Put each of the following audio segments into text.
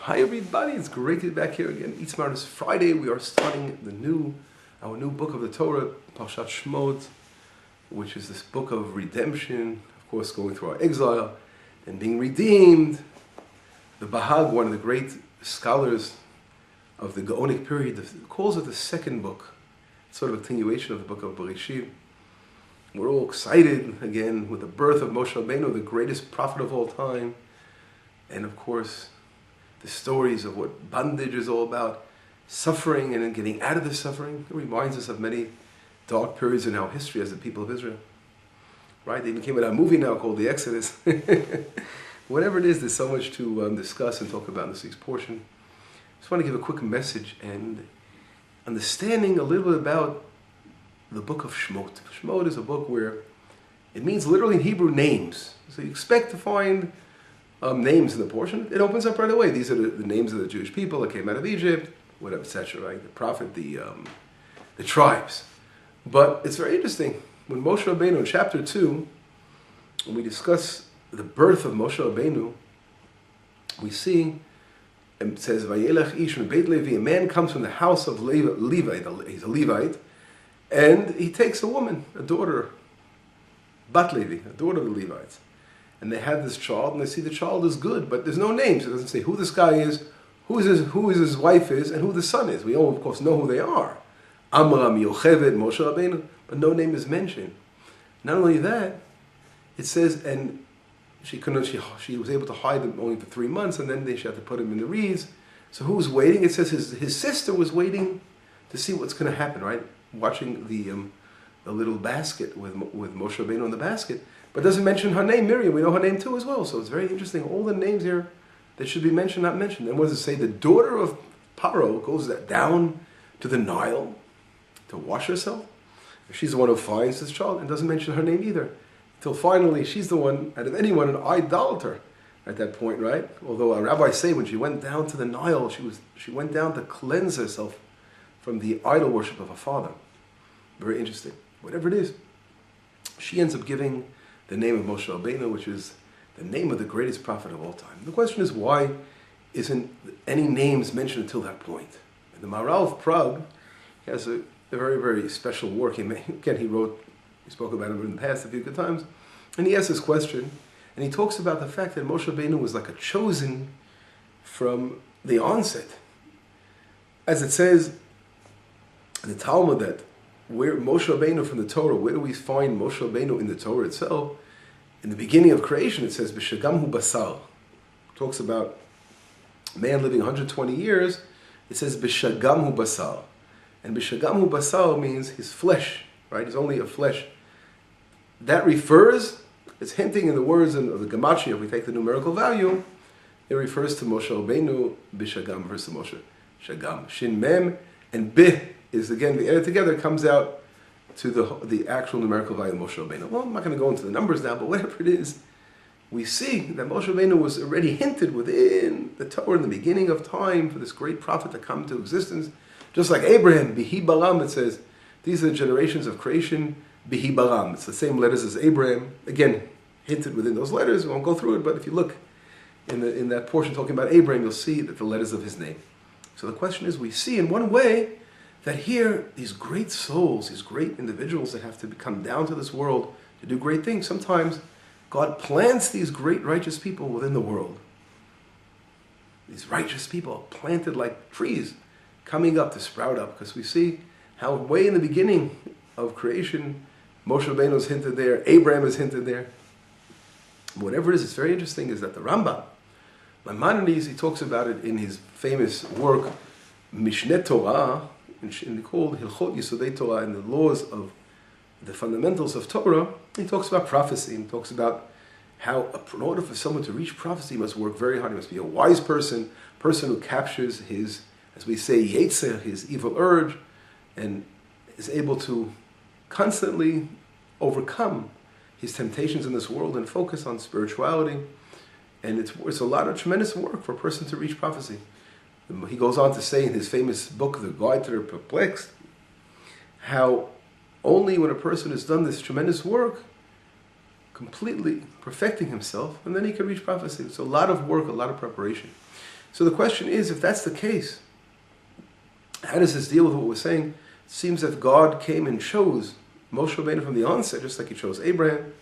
Hi everybody, it's great to be back here again. Eat Smart is Friday. We are starting our new book of the Torah, Parashat Shemot, which is this book of redemption, of course going through our exile and being redeemed. The Bahag, one of the great scholars of the Gaonic period, calls it the second book. It's sort of a continuation of the book of Bereshit. We're all excited again with the birth of Moshe Rabbeinu, the greatest prophet of all time. And of course, the stories of what bondage is all about, suffering and then getting out of the suffering. It reminds us of many dark periods in our history as the people of Israel. Right? They even came out a movie now called The Exodus. Whatever it is, there's so much to discuss and talk about in this week's portion. I just want to give a quick message and understanding a little bit about the book of Shemot. Shemot is a book where it means literally in Hebrew names. So you expect to find names in the portion. It opens up right away. These are the names of the Jewish people that came out of Egypt, whatever, etc. Right? The prophet, the tribes. But it's very interesting. When Moshe Rabbeinu in chapter 2, when we discuss the birth of Moshe Rabbeinu, we see, it says, "Vayelech ish beit Levi." A man comes from the house of Levite. He's a Levite, and he takes a woman, a daughter, Bat Levi, a daughter of the Levites. And they have this child, and they see the child is good, but there's no names. It doesn't say who this guy is, who his wife is, and who the son is. We all, of course, know who they are. Amram, Yocheved, Moshe Rabbeinu, but no name is mentioned. Not only that, it says, and she was able to hide them only for 3 months, and then she had to put him in the reeds. So who was waiting? It says his sister was waiting to see what's going to happen, right? Watching the little basket with Moshe Rabbeinu in the basket. But it doesn't mention her name, Miriam. We know her name too as well. So it's very interesting. All the names here that should be mentioned, not mentioned. And what does it say? The daughter of Paro goes down to the Nile to wash herself. She's the one who finds this child and doesn't mention her name either. Until finally, she's the one, out of anyone, an idolater at that point, right? Although our rabbis say when she went down to the Nile, she went down to cleanse herself from the idol worship of her father. Very interesting. Whatever it is, she ends up giving the name of Moshe Rabbeinu, which is the name of the greatest prophet of all time. The question is, why isn't any names mentioned until that point? And the Maharal of Prague has a very, very special work. He spoke about it in the past a few good times, and he asks this question, and he talks about the fact that Moshe Rabbeinu was like a chosen from the onset. As it says in the Talmud that where Moshe Rabbeinu from the Torah, where do we find Moshe Rabbeinu in the Torah itself? In the beginning of creation, it says, "B'shagam hu basar." Talks about man living 120 years. It says, "B'shagam hu basar." And "B'shagam hu basar" means his flesh, right? He's only a flesh. That refers, it's hinting in the words of the Gematria, if we take the numerical value, it refers to Moshe Rabbeinu, B'shagam versus Moshe. Shagam. Shin Mem and Bih is, again, the added together comes out to the actual numerical value of Moshe Rabbeinu. Well, I'm not going to go into the numbers now, but whatever it is, we see that Moshe Rabbeinu was already hinted within the Torah in the beginning of time for this great prophet to come to existence. Just like Abraham, Bihi Baram, it says, these are the generations of creation, Bihi Baram. It's the same letters as Abraham. Again, hinted within those letters. We won't go through it, but if you look in that portion talking about Abraham, you'll see that the letters of his name. So the question is, we see in one way that here, these great souls, these great individuals that have to come down to this world to do great things, sometimes God plants these great righteous people within the world. These righteous people planted like trees coming up to sprout up, because we see how way in the beginning of creation, Moshe Rabbeinu is hinted there, Abraham is hinted there. Whatever it is, it's very interesting is that the Rambam, Maimonides, he talks about it in his famous work, Mishneh Torah, called Hilchot Yisodei Torah, and the laws of the fundamentals of Torah. He talks about prophecy, and talks about how in order for someone to reach prophecy, he must work very hard. He must be a wise person who captures his, as we say, Yetzer, his evil urge, and is able to constantly overcome his temptations in this world and focus on spirituality. And it's a lot of tremendous work for a person to reach prophecy. He goes on to say in his famous book, The Guide to the Perplexed, how only when a person has done this tremendous work, completely perfecting himself, and then he can reach prophecy. It's a lot of work, a lot of preparation. So the question is, if that's the case, how does this deal with what we're saying? It seems that God came and chose Moshe Rabbeinu from the onset, just like he chose Abraham.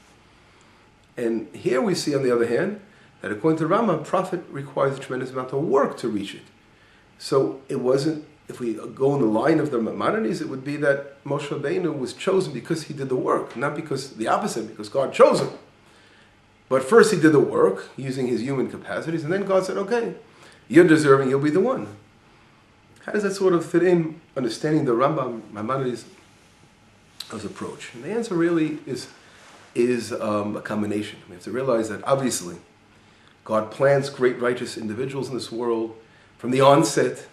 And here we see, on the other hand, that according to Rama, a prophet requires a tremendous amount of work to reach it. So it wasn't, if we go in the line of the Maimonides, it would be that Moshe Rabbeinu was chosen because he did the work, not because the opposite, because God chose him. But first he did the work, using his human capacities, and then God said, okay, you're deserving, you'll be the one. How does that sort of fit in, understanding the Rambam, Maimonides' approach? And the answer really is a combination. We have to realize that obviously God plants great righteous individuals in this world from the onset,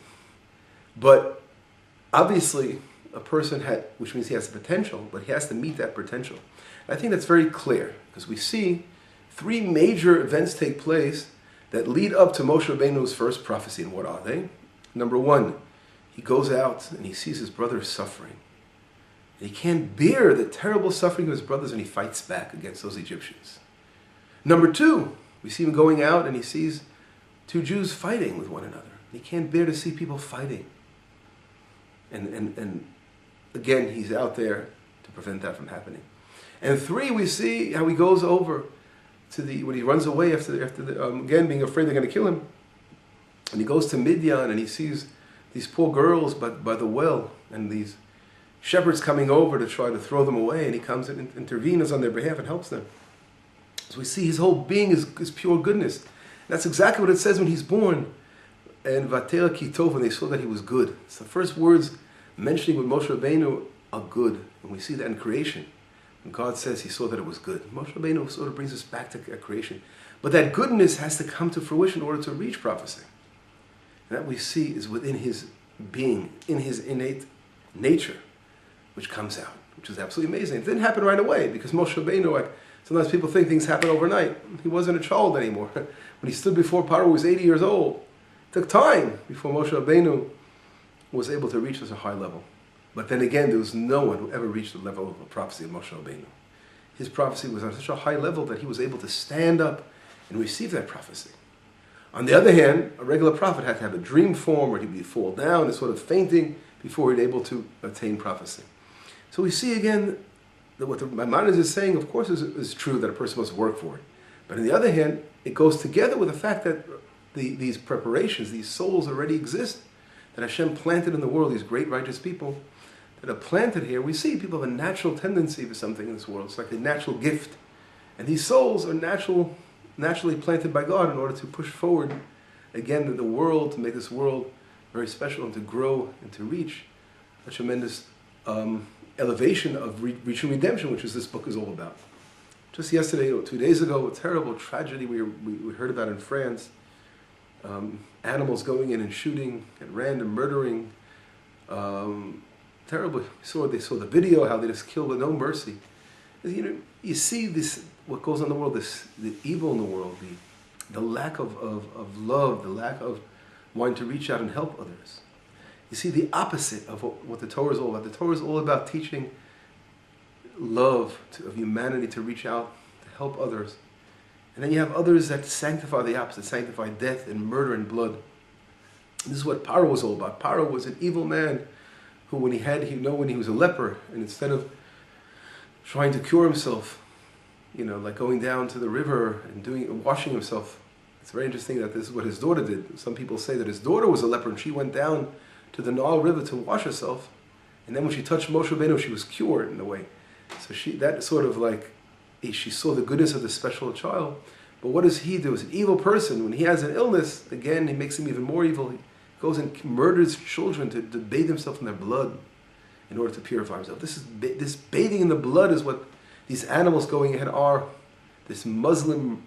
but obviously a person which means he has the potential, but he has to meet that potential. And I think that's very clear, because we see three major events take place that lead up to Moshe Rabbeinu's first prophecy. And what are they? Number one, he goes out and he sees his brothers suffering. And he can't bear the terrible suffering of his brothers, and he fights back against those Egyptians. Number two, we see him going out and he sees two Jews fighting with one another. He can't bear to see people fighting. And again, he's out there to prevent that from happening. And three, we see how he goes over to when he runs away after again being afraid they're going to kill him. And he goes to Midian and he sees these poor girls by the well, and these shepherds coming over to try to throw them away, and he comes and intervenes on their behalf and helps them. So we see his whole being is pure goodness. And that's exactly what it says when he's born. And Vatera Kitov, when they saw that he was good. It's the first words mentioning with Moshe Rabbeinu are good. And we see that in creation. When God says he saw that it was good. Moshe Rabbeinu sort of brings us back to creation. But that goodness has to come to fruition in order to reach prophecy. And that we see is within his being, in his innate nature, which comes out, which is absolutely amazing. It didn't happen right away, because Moshe Rabbeinu, sometimes people think things happen overnight. He wasn't a child anymore. When he stood before Paro, he was 80 years old. It took time before Moshe Rabbeinu was able to reach such a high level. But then again, there was no one who ever reached the level of a prophecy of Moshe Rabbeinu. His prophecy was on such a high level that he was able to stand up and receive that prophecy. On the other hand, a regular prophet had to have a dream form, or he'd fall down and sort of fainting before he'd be able to attain prophecy. So we see again that what the Maimonides is saying, of course, is true, that a person must work for it. But on the other hand, it goes together with the fact that these preparations, these souls already exist, that Hashem planted in the world, these great righteous people that are planted here. We see people have a natural tendency for something in this world. It's like a natural gift. And these souls are naturally planted by God in order to push forward, again, the world, to make this world very special and to grow and to reach a tremendous elevation of reaching redemption, which is this book is all about. Just yesterday, or 2 days ago, a terrible tragedy we heard about in France. Animals going in and shooting at random, murdering. Terrible. They saw the video, how they just killed with no mercy. You see this, what goes on in the world, the evil in the world, the lack of love, the lack of wanting to reach out and help others. You see the opposite of what the Torah is all about. The Torah is all about teaching love of humanity to reach out, to help others. And then you have others that sanctify the opposite, sanctify death and murder and blood. This is what Paro was all about. Paro was an evil man who, when he was a leper, and instead of trying to cure himself, like going down to the river and washing himself, it's very interesting that this is what his daughter did. Some people say that his daughter was a leper and she went down to the Nile River to wash herself, and then when she touched Moshe Rabbeinu, she was cured in a way. So she saw the goodness of this special child. But what does he do? As an evil person, when he has an illness, again, he makes him even more evil. He goes and murders children to bathe himself in their blood in order to purify himself. This bathing in the blood is what these animals going ahead are. This Muslim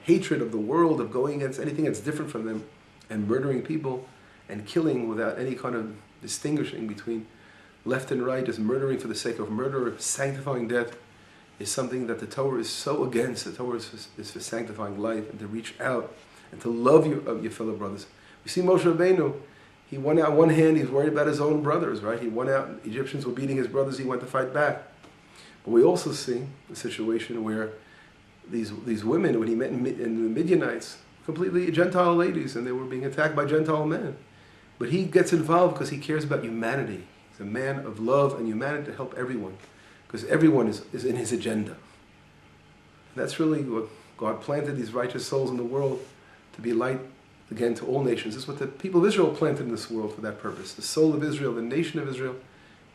hatred of the world, of going against anything that's different from them, and murdering people, and killing without any kind of distinguishing between left and right, just murdering for the sake of murder, sanctifying death, is something that the Torah is so against. The Torah is for sanctifying life and to reach out and to love your fellow brothers. We see Moshe Rabbeinu, he went out, on one hand, he was worried about his own brothers, right? He went out, Egyptians were beating his brothers, he went to fight back. But we also see a situation where these women, when he met in the Midianites, completely Gentile ladies, and they were being attacked by Gentile men. But he gets involved because he cares about humanity. He's a man of love and humanity to help everyone, because everyone is in his agenda. And that's really what God planted these righteous souls in the world, to be light again to all nations. This is what the people of Israel planted in this world for that purpose. The soul of Israel, the nation of Israel,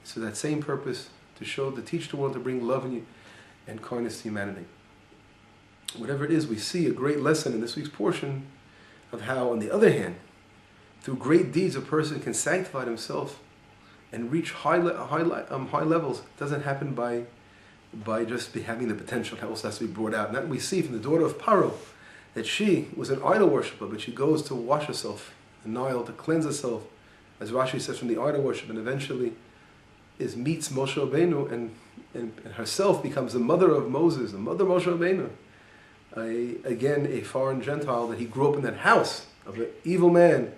is for that same purpose, to teach the world, to bring love and kindness to humanity. Whatever it is, we see a great lesson in this week's portion of how, on the other hand, through great deeds, a person can sanctify himself and reach high levels. It doesn't happen by just having the potential. It also has to be brought out. And that we see from the daughter of Paro, that she was an idol worshiper, but she goes to wash herself in the Nile, to cleanse herself, as Rashi says, from the idol worship, and eventually meets Moshe Rabbeinu, and herself becomes the mother of Moses, the mother of Moshe Rabbeinu. Again, a foreign Gentile, that he grew up in that house of an evil man,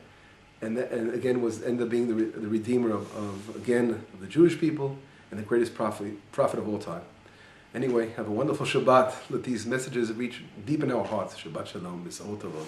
and again ended up being the redeemer of the Jewish people, and the greatest prophet of all time. Anyway, have a wonderful Shabbat. Let these messages reach deep in our hearts. Shabbat Shalom. B'sa'ot Tov.